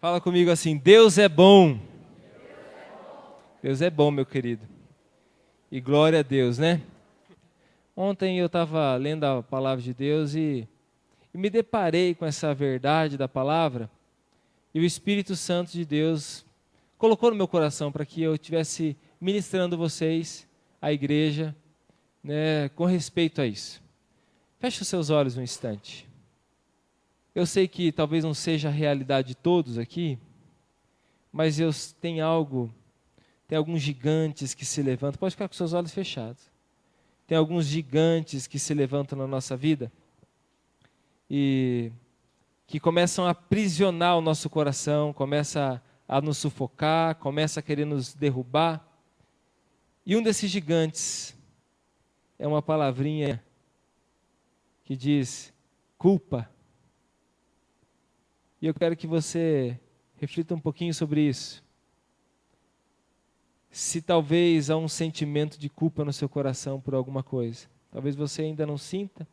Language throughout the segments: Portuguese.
Fala comigo assim, Deus é bom. Deus é bom, meu querido. E glória a Deus, né? Ontem eu estava lendo a palavra de Deus e me deparei com essa verdade da palavra. E o Espírito Santo de Deus colocou no meu coração para que eu estivesse ministrando vocês, a igreja, né, com respeito a isso. Feche os seus olhos um instante. Eu sei que talvez não seja a realidade de todos aqui, mas tem alguns gigantes que se levantam. Pode ficar com seus olhos fechados. Tem alguns gigantes que se levantam na nossa vida e que começam a aprisionar o nosso coração, começa a nos sufocar, começa a querer nos derrubar. E um desses gigantes é uma palavrinha que diz culpa. E eu quero que você reflita um pouquinho sobre isso. Se talvez há um sentimento de culpa no seu coração por alguma coisa. Talvez você ainda não sinta.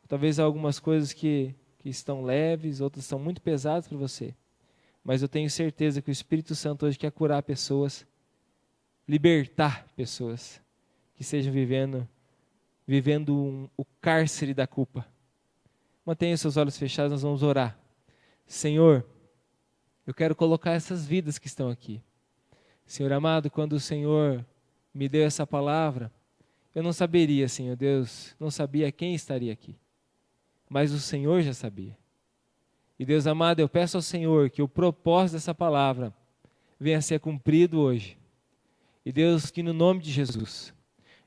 Talvez há algumas coisas que estão leves, outras estão muito pesadas para você. Mas eu tenho certeza que o Espírito Santo hoje quer curar pessoas, libertar pessoas que estejam vivendo o cárcere da culpa. Mantenha seus olhos fechados, nós vamos orar. Senhor, eu quero colocar essas vidas que estão aqui. Senhor amado, quando o Senhor me deu essa palavra, eu não saberia, Senhor Deus, não sabia quem estaria aqui. Mas o Senhor já sabia. E Deus amado, eu peço ao Senhor que o propósito dessa palavra venha a ser cumprido hoje. E Deus, que no nome de Jesus,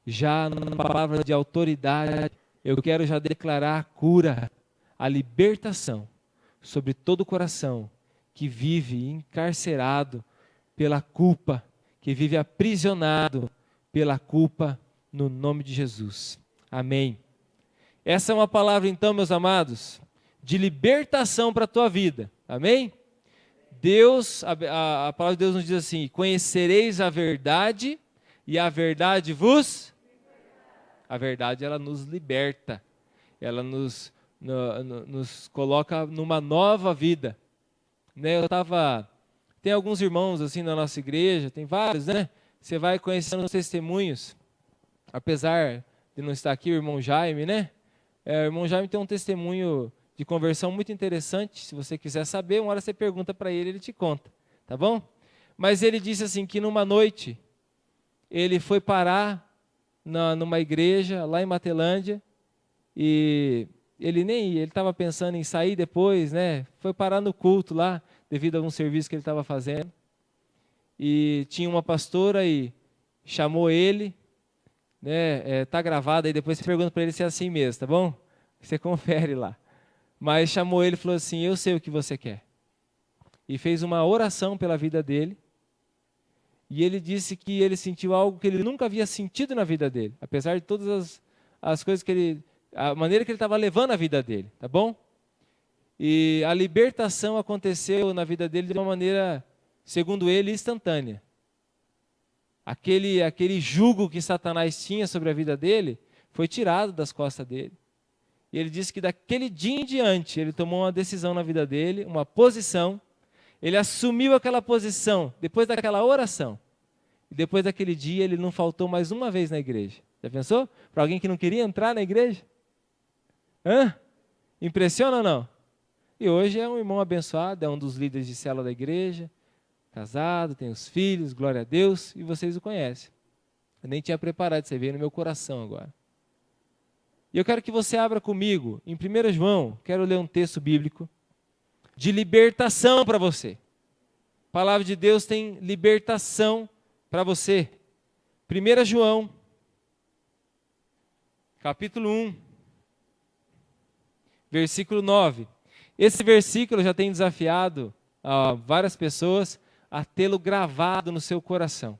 já na palavra de autoridade, eu quero já declarar a cura, a libertação sobre todo o coração que vive encarcerado pela culpa, que vive aprisionado pela culpa, no nome de Jesus. Amém. Essa é uma palavra então, meus amados, de libertação para a tua vida. Amém? Deus, a palavra de Deus nos diz assim, conhecereis a verdade e a verdade vos... A verdade, ela nos liberta, ela nos coloca numa nova vida. Né? Tem alguns irmãos assim na nossa igreja, tem vários, né? Você vai conhecendo os testemunhos, apesar de não estar aqui o irmão Jaime, né? O irmão Jaime tem um testemunho de conversão muito interessante, se você quiser saber, uma hora você pergunta para ele, ele te conta, tá bom? Mas ele disse assim, que numa noite, ele foi parar numa igreja lá em Matelândia, e ele estava pensando em sair depois, né? Foi parar no culto lá, devido a um serviço que ele estava fazendo. E tinha uma pastora e chamou ele, né? Tá gravado aí, depois você pergunta para ele se é assim mesmo, tá bom? Você confere lá. Mas chamou ele e falou assim, eu sei o que você quer. E fez uma oração pela vida dele. E ele disse que ele sentiu algo que ele nunca havia sentido na vida dele, apesar de todas as coisas a maneira que ele estava levando a vida dele, tá bom? E a libertação aconteceu na vida dele de uma maneira, segundo ele, instantânea. Aquele jugo que Satanás tinha sobre a vida dele foi tirado das costas dele. E ele disse que daquele dia em diante ele tomou uma decisão na vida dele, uma posição. Ele assumiu aquela posição depois daquela oração. E depois daquele dia ele não faltou mais uma vez na igreja. Já pensou? Para alguém que não queria entrar na igreja? Impressiona ou não? E hoje é um irmão abençoado, é um dos líderes de célula da igreja, casado, tem os filhos, glória a Deus, e vocês o conhecem. Eu nem tinha preparado, você veio no meu coração agora. E eu quero que você abra comigo, em 1 João, quero ler um texto bíblico, de libertação para você. A palavra de Deus tem libertação para você. 1 João, capítulo 1, versículo 9. Esse versículo já tem desafiado várias pessoas a tê-lo gravado no seu coração.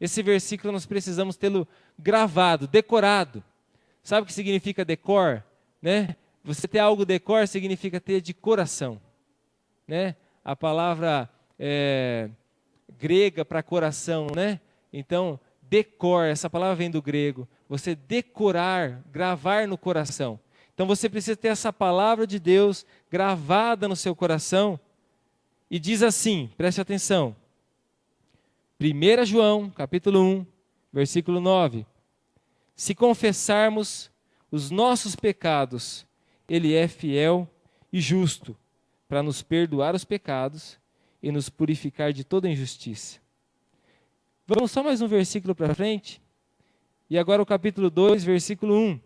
Esse versículo nós precisamos tê-lo gravado, decorado. Sabe o que significa decor? Né? Você ter algo decor significa ter de coração. Né? A palavra grega para coração, né? Então, decor, essa palavra vem do grego. Você decorar, gravar no coração. Então você precisa ter essa palavra de Deus gravada no seu coração E diz assim, preste atenção. 1 João, capítulo 1, versículo 9. Se confessarmos os nossos pecados, Ele é fiel e justo para nos perdoar os pecados e nos purificar de toda injustiça. Vamos só mais um versículo para frente. E agora o capítulo 2, versículo 1.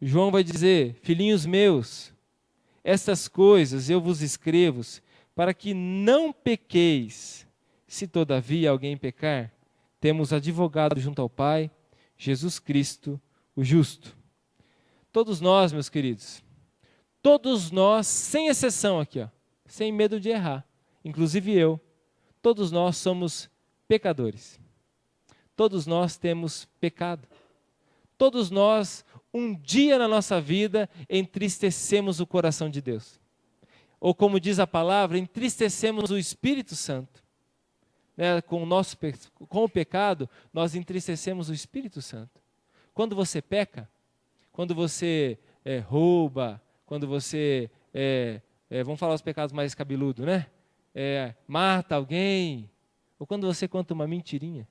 João vai dizer: filhinhos meus, estas coisas eu vos escrevo para que não pequeis. Se todavia alguém pecar, temos advogado junto ao Pai, Jesus Cristo, o justo. Todos nós, meus queridos, todos nós, sem exceção aqui, ó, sem medo de errar, inclusive eu, todos nós somos pecadores. Todos nós temos pecado. Todos nós, um dia na nossa vida, entristecemos o coração de Deus. Ou como diz a palavra, entristecemos o Espírito Santo. Com o pecado, nós entristecemos o Espírito Santo. Quando você peca, quando você rouba, quando você, vamos falar os pecados mais cabeludos, né? Mata alguém, ou quando você conta uma mentirinha,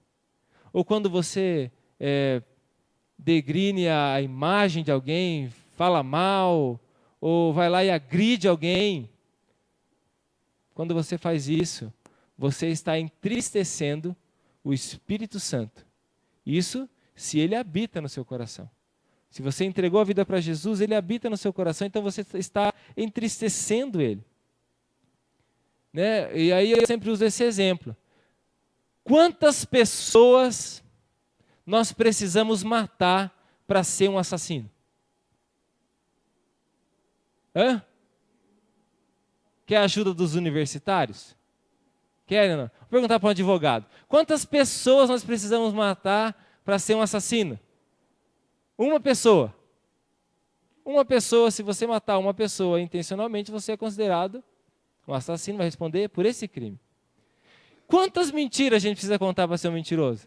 ou quando você degrine a imagem de alguém, fala mal, ou vai lá e agride alguém. Quando você faz isso, você está entristecendo o Espírito Santo. Isso se ele habita no seu coração. Se você entregou a vida para Jesus, ele habita no seu coração, então você está entristecendo ele. Né? E aí eu sempre uso esse exemplo. Quantas pessoas nós precisamos matar para ser um assassino? Quer a ajuda dos universitários? Querem ou não? Vou perguntar para um advogado. Quantas pessoas nós precisamos matar para ser um assassino? Uma pessoa. Uma pessoa, se você matar uma pessoa intencionalmente, você é considerado um assassino, vai responder por esse crime. Quantas mentiras a gente precisa contar para ser um mentiroso?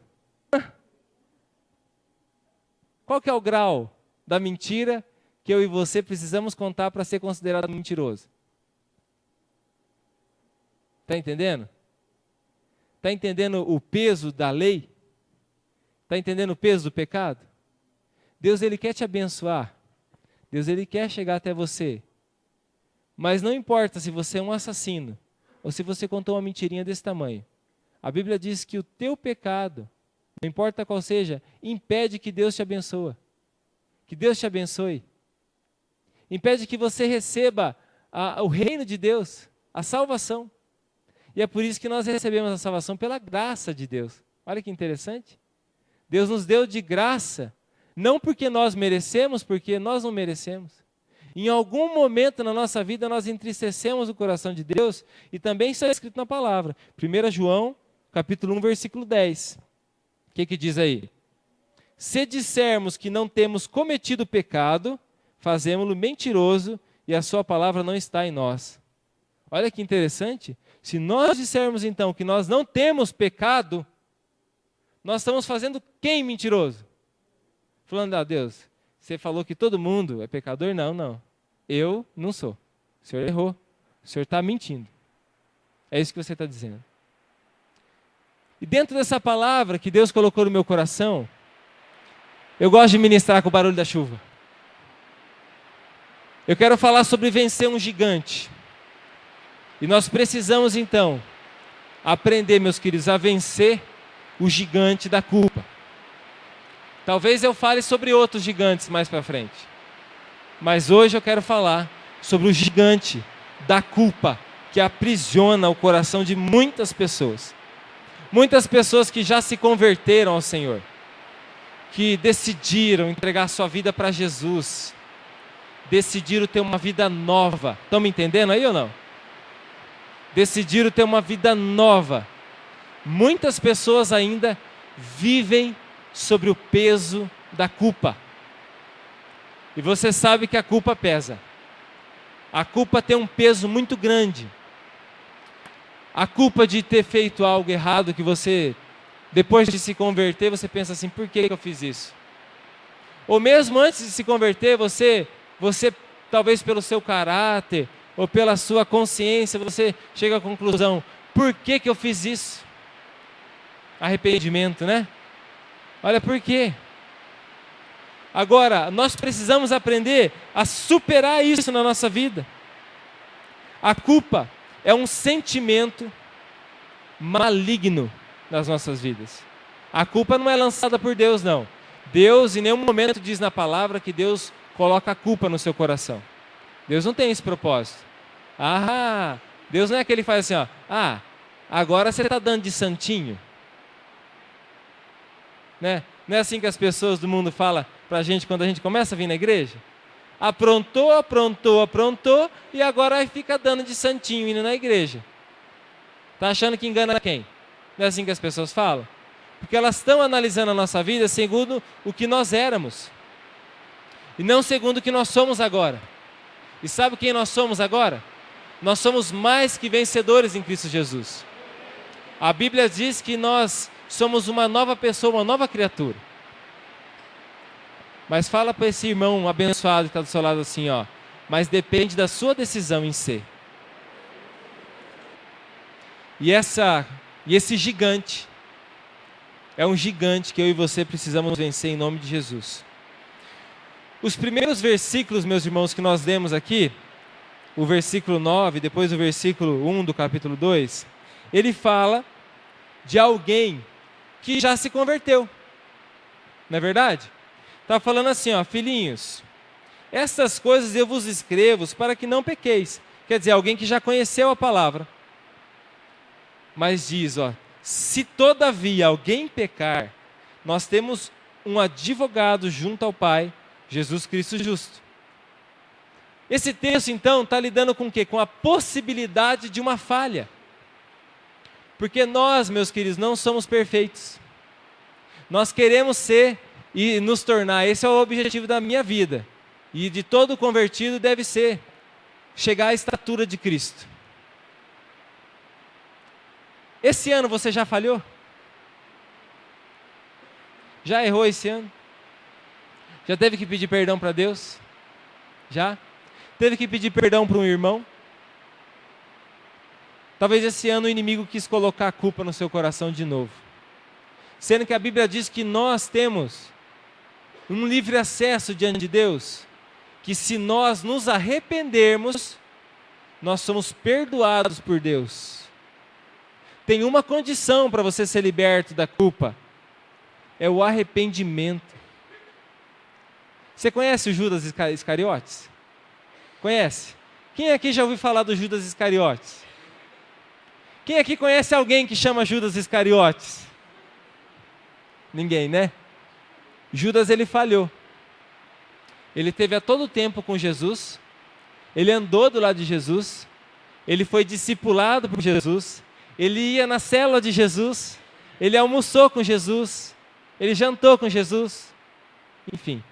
Qual que é o grau da mentira que eu e você precisamos contar para ser considerado mentiroso? Está entendendo? Está entendendo o peso da lei? Está entendendo o peso do pecado? Deus, ele quer te abençoar. Deus, ele quer chegar até você. Mas não importa se você é um assassino ou se você contou uma mentirinha desse tamanho. A Bíblia diz que o teu pecado, não importa qual seja, impede que Deus te abençoe. Que Deus te abençoe. Impede que você receba o reino de Deus, a salvação. E é por isso que nós recebemos a salvação pela graça de Deus. Olha que interessante. Deus nos deu de graça, não porque nós merecemos, porque nós não merecemos. Em algum momento na nossa vida nós entristecemos o coração de Deus, e também isso é escrito na palavra. 1 João, capítulo 1, versículo 10. O que diz aí? Se dissermos que não temos cometido pecado, fazemo-lo mentiroso e a sua palavra não está em nós. Olha que interessante. Se nós dissermos então que nós não temos pecado, nós estamos fazendo quem mentiroso? Falando, Deus, você falou que todo mundo é pecador? Não. Eu não sou. O senhor errou. O senhor está mentindo. É isso que você está dizendo. E dentro dessa palavra que Deus colocou no meu coração, eu gosto de ministrar com o barulho da chuva. Eu quero falar sobre vencer um gigante. E nós precisamos então aprender, meus queridos, a vencer o gigante da culpa. Talvez eu fale sobre outros gigantes mais para frente. Mas hoje eu quero falar sobre o gigante da culpa que aprisiona o coração de muitas pessoas. Muitas pessoas que já se converteram ao Senhor, que decidiram entregar sua vida para Jesus, decidiram ter uma vida nova. Estão me entendendo aí ou não? Decidiram ter uma vida nova. Muitas pessoas ainda vivem sobre o peso da culpa. E você sabe que a culpa pesa. A culpa tem um peso muito grande. A culpa de ter feito algo errado que você, depois de se converter, você pensa assim, por que eu fiz isso? Ou mesmo antes de se converter, você talvez pelo seu caráter, ou pela sua consciência, você chega à conclusão, por que que eu fiz isso? Arrependimento, né? Olha por quê. Agora, nós precisamos aprender a superar isso na nossa vida. A culpa é um sentimento maligno nas nossas vidas. A culpa não é lançada por Deus, não. Deus em nenhum momento diz na palavra que Deus coloca a culpa no seu coração. Deus não tem esse propósito. Deus não é aquele que faz assim, agora você está dando de santinho. Né? Não é assim que as pessoas do mundo falam para a gente quando a gente começa a vir na igreja? Aprontou, e agora fica dando de santinho indo na igreja. Está achando que engana quem? Não é assim que as pessoas falam? Porque elas estão analisando a nossa vida segundo o que nós éramos. E não segundo o que nós somos agora. E sabe quem nós somos agora? Nós somos mais que vencedores em Cristo Jesus. A Bíblia diz que nós somos uma nova pessoa, uma nova criatura. Mas fala para esse irmão abençoado que está do seu lado assim, mas depende da sua decisão em ser. E esse gigante, é um gigante que eu e você precisamos vencer em nome de Jesus. Os primeiros versículos, meus irmãos, que nós lemos aqui, o versículo 9, depois o versículo 1 do capítulo 2, ele fala de alguém que já se converteu. Não é verdade? Está falando assim, filhinhos, estas coisas eu vos escrevo para que não pequeis. Quer dizer, alguém que já conheceu a palavra. Mas diz, se todavia alguém pecar, nós temos um advogado junto ao Pai, Jesus Cristo justo. Esse texto, então, está lidando com o quê? Com a possibilidade de uma falha. Porque nós, meus queridos, não somos perfeitos. Nós queremos ser e nos tornar, esse é o objetivo da minha vida. E de todo convertido deve ser, chegar à estatura de Cristo. Esse ano você já falhou? Já errou esse ano? Já teve que pedir perdão para Deus? Já? Teve que pedir perdão para um irmão? Talvez esse ano o inimigo quis colocar a culpa no seu coração de novo. Sendo que a Bíblia diz que nós temos um livre acesso diante de Deus, que se nós nos arrependermos, nós somos perdoados por Deus. Tem uma condição para você ser liberto da culpa, é o arrependimento. Você conhece o Judas Iscariotes? Conhece? Quem aqui já ouviu falar do Judas Iscariotes? Quem aqui conhece alguém que chama Judas Iscariotes? Ninguém, né? Judas, ele falhou. Ele teve a todo tempo com Jesus, ele andou do lado de Jesus, ele foi discipulado por Jesus, ele ia na célula de Jesus, ele almoçou com Jesus, ele jantou com Jesus, enfim.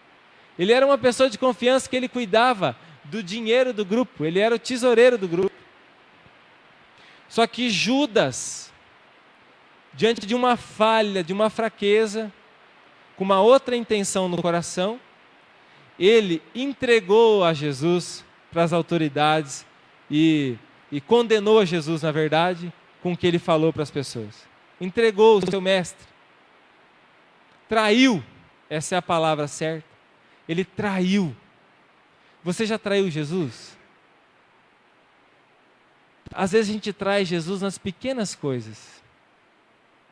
Ele era uma pessoa de confiança que ele cuidava do dinheiro do grupo, ele era o tesoureiro do grupo. Só que Judas, diante de uma falha, de uma fraqueza, com uma outra intenção no coração, ele entregou a Jesus para as autoridades e condenou a Jesus, na verdade, com o que ele falou para as pessoas. Entregou o seu mestre. Traiu, essa é a palavra certa. Ele traiu. Você já traiu Jesus? Às vezes a gente trai Jesus nas pequenas coisas,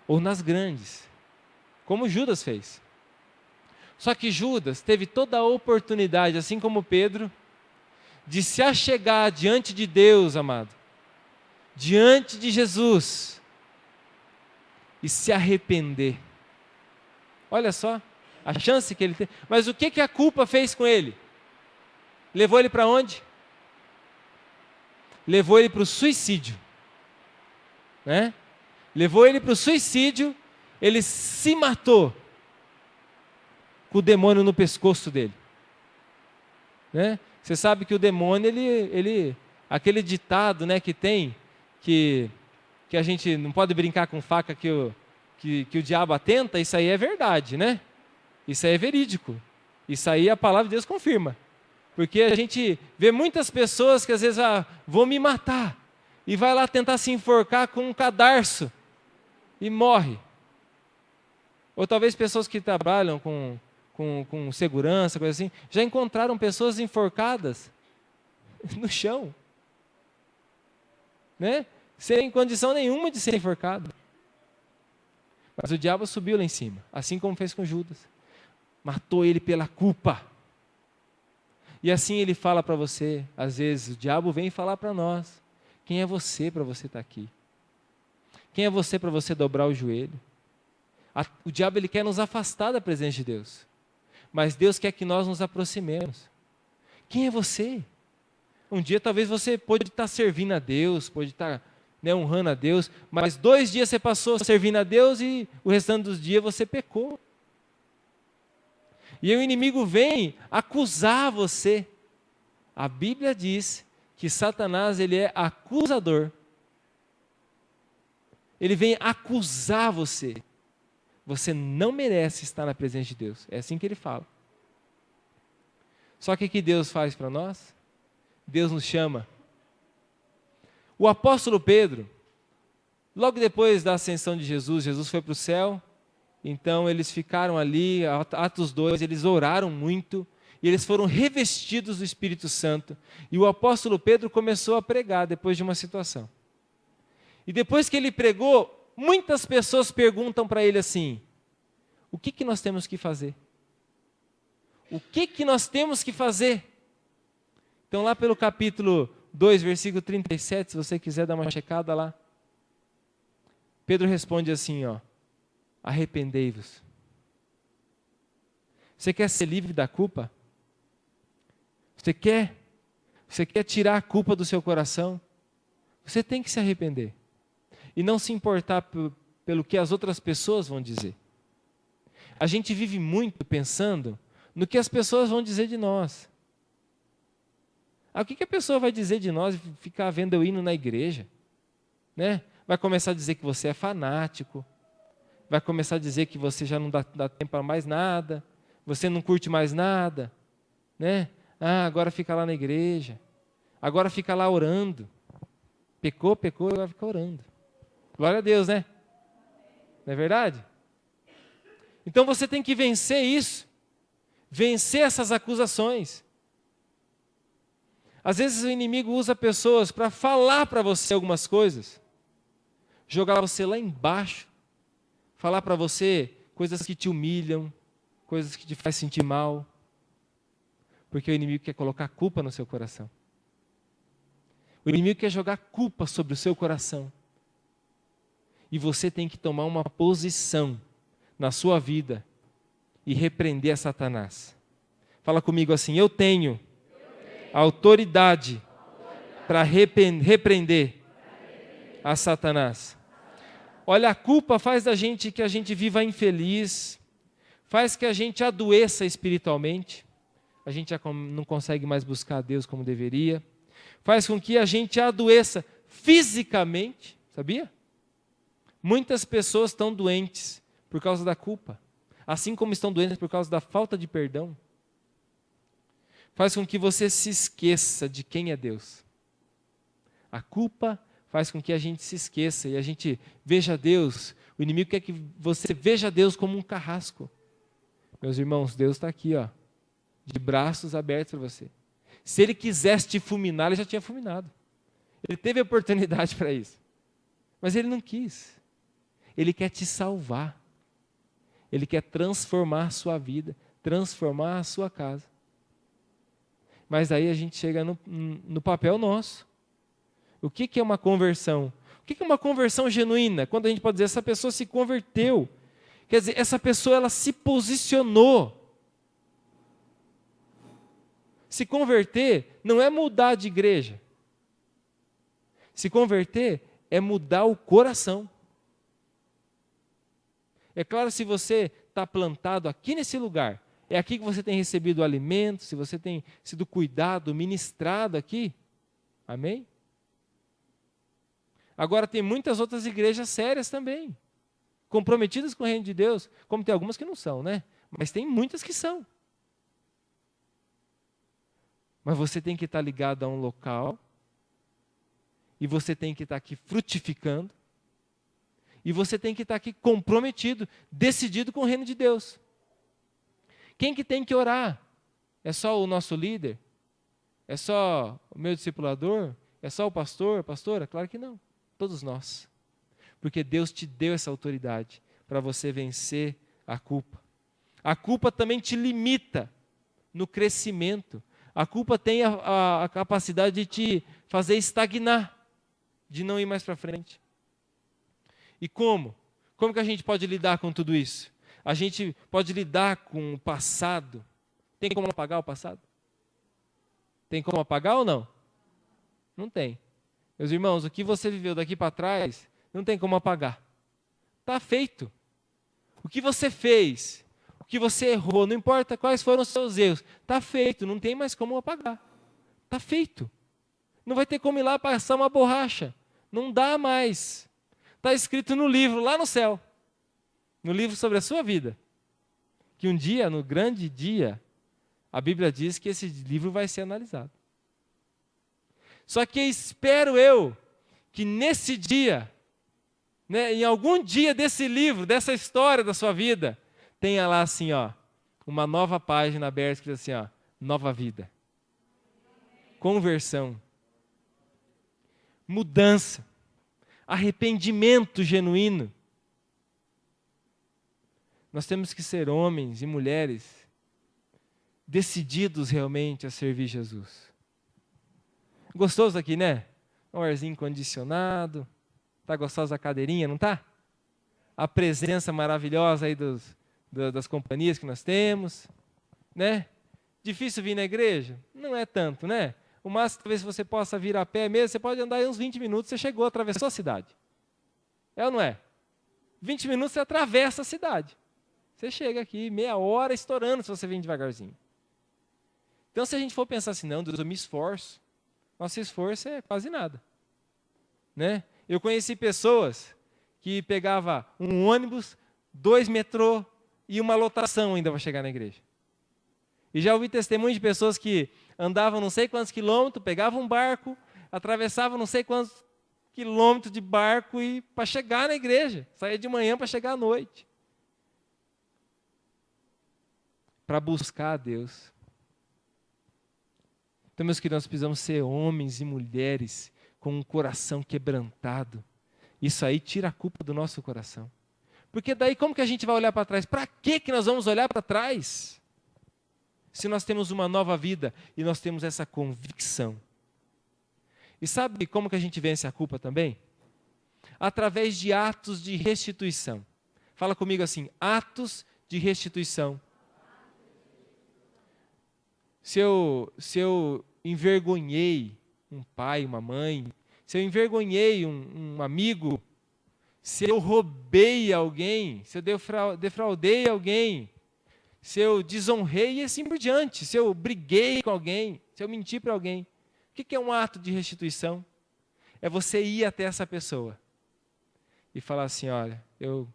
ou nas grandes, como Judas fez. Só que Judas teve toda a oportunidade, assim como Pedro, de se achegar diante de Deus, amado, diante de Jesus, e se arrepender. Olha só, a chance que ele tem. Mas o que a culpa fez com ele? Levou ele para onde? Levou ele para o suicídio. Né? Levou ele para o suicídio, ele se matou com o demônio no pescoço dele. Né? Você sabe que o demônio, aquele ditado, né, que tem, que a gente não pode brincar com faca que o diabo atenta, isso aí é verdade, né? Isso aí é verídico. Isso aí a palavra de Deus confirma. Porque a gente vê muitas pessoas que às vezes vão me matar, e vai lá tentar se enforcar com um cadarço, e morre. Ou talvez pessoas que trabalham com segurança, coisa assim, já encontraram pessoas enforcadas no chão, né? Sem condição nenhuma de ser enforcado. Mas o diabo subiu lá em cima, assim como fez com Judas. Matou ele pela culpa. E assim ele fala para você, às vezes o diabo vem falar para nós: quem é você para você estar aqui? Quem é você para você dobrar o joelho? O diabo ele quer nos afastar da presença de Deus, mas Deus quer que nós nos aproximemos. Quem é você? Um dia talvez você pode estar servindo a Deus, pode estar honrando a Deus, mas 2 dias você passou servindo a Deus e o restante dos dias você pecou. E o inimigo vem acusar você. A Bíblia diz que Satanás ele é acusador. Ele vem acusar você. Você não merece estar na presença de Deus. É assim que ele fala. Só que o que Deus faz para nós? Deus nos chama. O apóstolo Pedro, logo depois da ascensão de Jesus, Jesus foi para o céu, então eles ficaram ali, Atos 2, eles oraram muito, e eles foram revestidos do Espírito Santo, e o apóstolo Pedro começou a pregar depois de uma situação. E depois que ele pregou, muitas pessoas perguntam para ele assim: o que nós temos que fazer? O que nós temos que fazer? Então lá pelo capítulo 2, versículo 37, se você quiser dar uma checada lá, Pedro responde assim, arrependei-vos. Você quer ser livre da culpa? Você quer tirar a culpa do seu coração? Você tem que se arrepender. E não se importar pelo que as outras pessoas vão dizer. A gente vive muito pensando no que as pessoas vão dizer de nós. O que a pessoa vai dizer de nós e ficar vendo eu indo na igreja? Né? Vai começar a dizer que você é fanático. Vai começar a dizer que você já não dá tempo para mais nada. Você não curte mais nada. Né? Agora fica lá na igreja. Agora fica lá orando. Pecou, agora fica orando. Glória a Deus, né? Não é verdade? Então você tem que vencer isso. Vencer essas acusações. Às vezes o inimigo usa pessoas para falar para você algumas coisas. Jogar você lá embaixo. Falar para você coisas que te humilham. Coisas que te fazem sentir mal. Porque o inimigo quer colocar culpa no seu coração. O inimigo quer jogar culpa sobre o seu coração. E você tem que tomar uma posição na sua vida e repreender a Satanás. Fala comigo assim: eu tenho autoridade para repreender a Satanás. Olha, a culpa faz da gente que a gente viva infeliz, faz que a gente adoeça espiritualmente, a gente já não consegue mais buscar a Deus como deveria, faz com que a gente adoeça fisicamente, sabia? Muitas pessoas estão doentes por causa da culpa, assim como estão doentes por causa da falta de perdão. Faz com que você se esqueça de quem é Deus. A culpa faz com que a gente se esqueça e a gente veja Deus. O inimigo quer que você veja Deus como um carrasco. Meus irmãos, Deus está aqui, de braços abertos para você. Se Ele quisesse te fulminar, Ele já tinha fulminado. Ele teve a oportunidade para isso. Mas Ele não quis. Ele quer te salvar. Ele quer transformar a sua vida, transformar a sua casa. Mas aí a gente chega no papel nosso. O que é uma conversão? O que é uma conversão genuína? Quando a gente pode dizer, essa pessoa se converteu. Quer dizer, essa pessoa ela se posicionou. Se converter não é mudar de igreja. Se converter é mudar o coração. É claro, se você está plantado aqui nesse lugar, é aqui que você tem recebido o alimento, se você tem sido cuidado, ministrado aqui. Amém? Agora tem muitas outras igrejas sérias também, comprometidas com o reino de Deus, como tem algumas que não são, né? Mas tem muitas que são. Mas você tem que estar ligado a um local, e você tem que estar aqui frutificando, e você tem que estar aqui comprometido, decidido com o reino de Deus. Quem que tem que orar? É só o nosso líder? É só o meu discipulador? É só o pastor, pastora? Claro que não. Todos nós. Porque Deus te deu essa autoridade para você vencer a culpa. A culpa também te limita no crescimento. A culpa tem a capacidade de te fazer estagnar, de não ir mais para frente. E como? Como que a gente pode lidar com tudo isso? A gente pode lidar com o passado. Tem como apagar o passado? Tem como apagar ou não? Não tem. Meus irmãos, o que você viveu daqui para trás, não tem como apagar. Está feito. O que você fez, o que você errou, não importa quais foram os seus erros, está feito, não tem mais como apagar. Está feito. Não vai ter como ir lá passar uma borracha. Não dá mais. Está escrito no livro, lá no céu. No livro sobre a sua vida. Que um dia, no grande dia, a Bíblia diz que esse livro vai ser analisado. Só que espero eu que nesse dia, né, em algum dia desse livro, dessa história da sua vida, tenha lá assim, ó, uma nova página aberta, escrito assim, ó, nova vida. Conversão. Mudança. Arrependimento genuíno. Nós temos que ser homens e mulheres decididos realmente a servir Jesus. Gostoso aqui, né? Um arzinho condicionado. Tá gostosa a cadeirinha, não tá? A presença maravilhosa aí das companhias que nós temos, né? Difícil vir na igreja? Não é tanto, né? O máximo, talvez você possa vir a pé mesmo, você pode andar aí uns 20 minutos, você chegou, atravessou a cidade. É ou não é? 20 minutos você atravessa a cidade. Você chega aqui, meia hora estourando se você vem devagarzinho. Então, se a gente for pensar assim, não, Deus, eu me esforço. Nosso esforço é quase nada. Né? Eu conheci pessoas que pegavam um ônibus, 2 metrô e uma lotação ainda para chegar na igreja. E já ouvi testemunho de pessoas que andavam não sei quantos quilômetros, pegavam um barco, atravessavam não sei quantos quilômetros de barco e para chegar na igreja. Saía de manhã para chegar à noite. Para buscar a Deus. Então, meus queridos, nós precisamos ser homens e mulheres com um coração quebrantado. Isso aí tira a culpa do nosso coração. Porque daí como que a gente vai olhar para trás? Para que nós vamos olhar para trás? Se nós temos uma nova vida e nós temos essa convicção. E sabe como que a gente vence a culpa também? Através de atos de restituição. Fala comigo assim, atos de restituição. Se eu envergonhei um pai, uma mãe, se eu envergonhei um amigo, se eu roubei alguém, se eu defraudei alguém, se eu desonrei e assim por diante, se eu briguei com alguém, se eu menti para alguém. O que é um ato de restituição? É você ir até essa pessoa e falar assim, olha, eu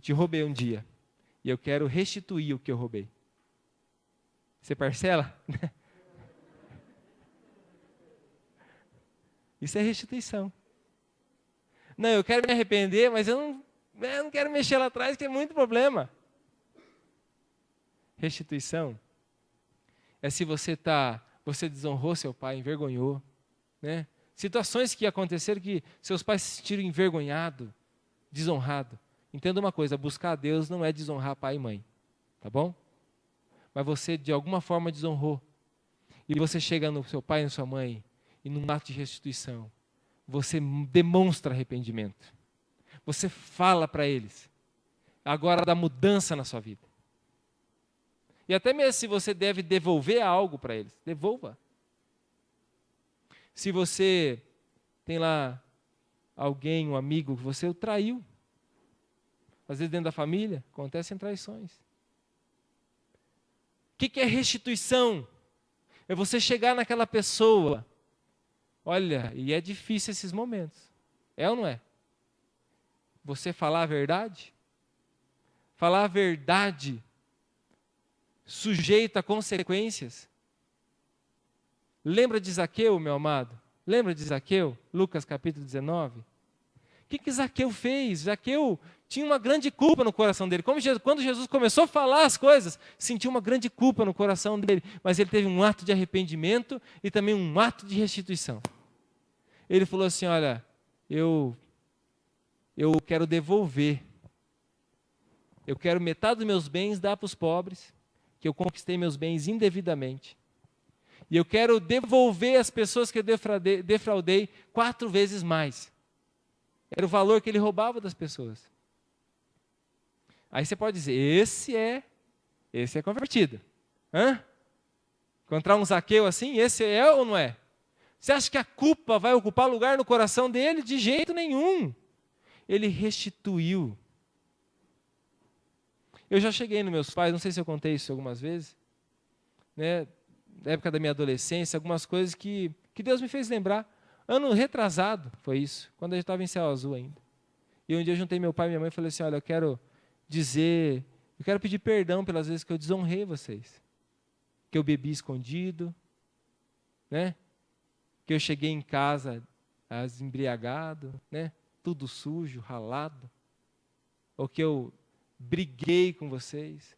te roubei um dia e eu quero restituir o que eu roubei. Você parcela? Isso é restituição. Não, eu quero me arrepender, mas eu não quero mexer lá atrás, que é muito problema. Restituição é se você desonrou seu pai, envergonhou, né? Situações que aconteceram que seus pais se sentiram envergonhados, desonrados. Entenda uma coisa, buscar a Deus não é desonrar pai e mãe, tá bom? Mas você de alguma forma desonrou. E você chega no seu pai e na sua mãe, e num ato de restituição, você demonstra arrependimento. Você fala para eles, agora da mudança na sua vida. E até mesmo se você deve devolver algo para eles, devolva. Se você tem lá alguém, um amigo que você o traiu, às vezes dentro da família, acontecem traições. O que é restituição? É você chegar naquela pessoa, olha, e é difícil esses momentos, é ou não é? Você falar a verdade? Falar a verdade sujeito a consequências. Lembra de Zaqueu, meu amado? Lembra de Zaqueu? Lucas capítulo 19. O que Zaqueu fez? Zaqueu tinha uma grande culpa no coração dele. Quando Jesus começou a falar as coisas, sentiu uma grande culpa no coração dele. Mas ele teve um ato de arrependimento e também um ato de restituição. Ele falou assim, olha, eu quero devolver. Eu quero metade dos meus bens dar para os pobres, que eu conquistei meus bens indevidamente. E eu quero devolver as pessoas que eu defraudei 4 vezes mais. Era o valor que ele roubava das pessoas. Aí você pode dizer, esse é convertido. Hã? Encontrar um Zaqueu assim, esse é ou não é? Você acha que a culpa vai ocupar lugar no coração dele? De jeito nenhum. Ele restituiu. Eu já cheguei nos meus pais, não sei se eu contei isso algumas vezes, né? Na época da minha adolescência, algumas coisas que Deus me fez lembrar. Ano retrasado foi isso, quando eu estava em Céu Azul ainda. E um dia eu juntei meu pai e minha mãe e falei assim, olha, eu quero pedir perdão pelas vezes que eu desonrei vocês. Que eu bebi escondido, né? Que eu cheguei em casa embriagado, né? Tudo sujo, ralado. Ou que eu briguei com vocês,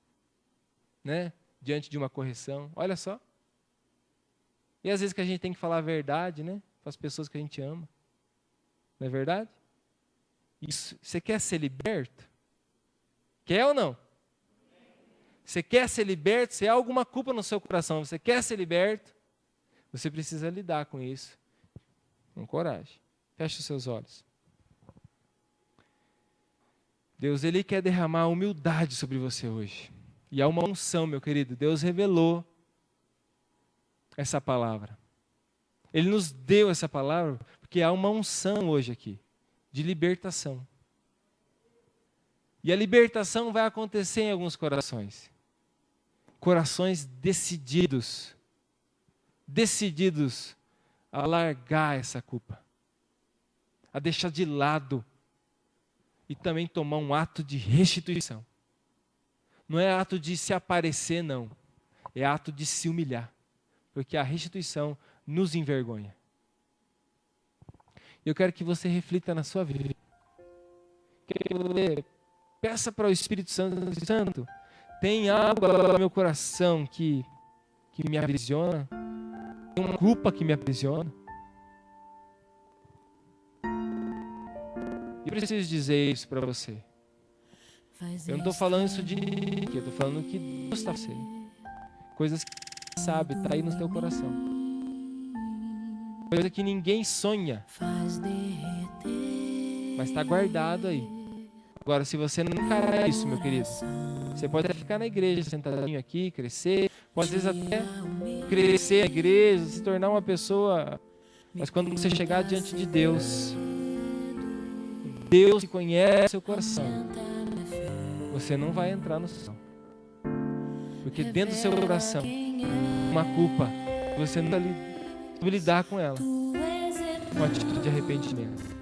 né? Diante de uma correção. Olha só. E às vezes que a gente tem que falar a verdade, né? Para as pessoas que a gente ama. Não é verdade? Isso, você quer ser liberto? Quer ou não? Você quer ser liberto? Se há alguma culpa no seu coração, você quer ser liberto? Você precisa lidar com isso. Com coragem. Feche os seus olhos. Deus, Ele quer derramar humildade sobre você hoje. E há uma unção, meu querido. Deus revelou essa palavra. Ele nos deu essa palavra porque há uma unção hoje aqui, de libertação. E a libertação vai acontecer em alguns corações. Corações decididos a largar essa culpa, a deixar de lado e também tomar um ato de restituição. Não é ato de se aparecer, não. É ato de se humilhar, porque a restituição nos envergonha. Eu quero que você reflita na sua vida. Que você peça para o Espírito Santo, tem algo no meu coração que me aprisiona, tem uma culpa que me aprisiona. E eu preciso dizer isso para você. Eu não estou falando isso de eu estou falando que Deus está fazendo. Coisas que você sabe, está aí no teu coração. Coisa que ninguém sonha, mas está guardado aí. Agora, se você não encarar isso, meu querido, você pode até ficar na igreja, sentadinho aqui, crescer, pode às vezes até crescer na igreja, se tornar uma pessoa, mas quando você chegar diante de Deus, Deus que conhece o seu coração, você não vai entrar no céu. Porque dentro do seu coração, uma culpa, você não vai lidar com ela. Uma atitude de arrependimento.